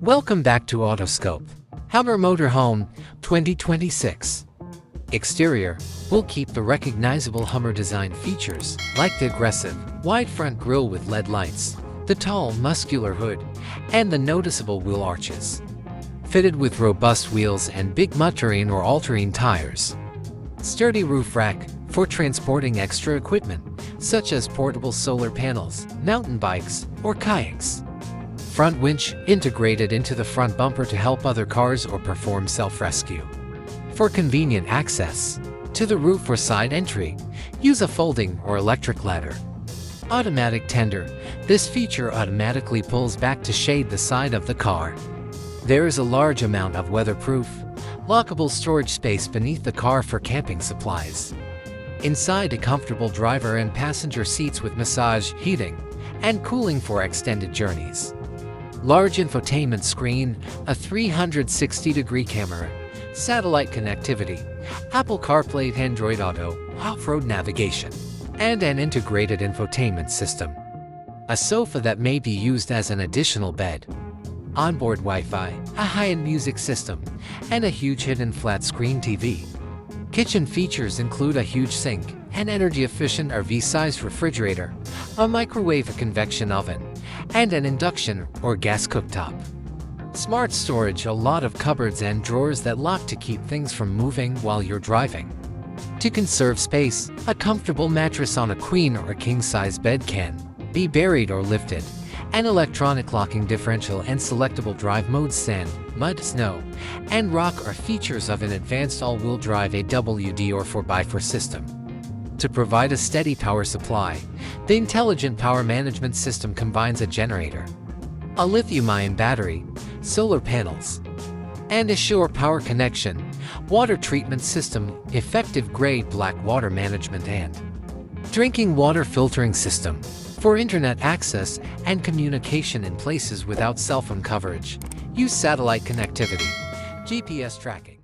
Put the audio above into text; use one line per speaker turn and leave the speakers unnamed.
Welcome back to Autoscope. Hummer Motorhome 2026. Exterior will keep the recognizable Hummer design features, like the aggressive, wide front grille with LED lights, the tall, muscular hood, and the noticeable wheel arches. Fitted with robust wheels and big mud-terrain or all-terrain tires. Sturdy roof rack for transporting extra equipment, such as portable solar panels, mountain bikes, or kayaks. Front winch integrated into the front bumper to help other cars or perform self-rescue. For convenient access to the roof or side entry, use a folding or electric ladder. Automatic tender. This feature automatically pulls back to shade the side of the car. There is a large amount of weatherproof, lockable storage space beneath the car for camping supplies. Inside, a comfortable driver and passenger seats with massage, heating, and cooling for extended journeys. Large infotainment screen, a 360-degree camera, satellite connectivity, Apple CarPlay, Android Auto, off-road navigation, and an integrated infotainment system. A sofa that may be used as an additional bed. Onboard Wi-Fi, a high-end music system, and a huge hidden flat-screen TV. Kitchen features include a huge sink, an energy-efficient RV-sized refrigerator, a microwave, a convection oven, and an induction or gas cooktop. Smart storage, a lot of cupboards and drawers that lock to keep things from moving while you're driving. To conserve space, a comfortable mattress on a queen or a king-size bed can be buried or lifted. An electronic locking differential and selectable drive modes, sand, mud, snow, and rock are features of an advanced all-wheel drive AWD or 4x4 system. To provide a steady power supply, the intelligent power management system combines a generator, a lithium-ion battery, solar panels, and a shore power connection, water treatment system, effective grade black water management, and drinking water filtering system for internet access and communication in places without cell phone coverage. Use satellite connectivity, GPS tracking.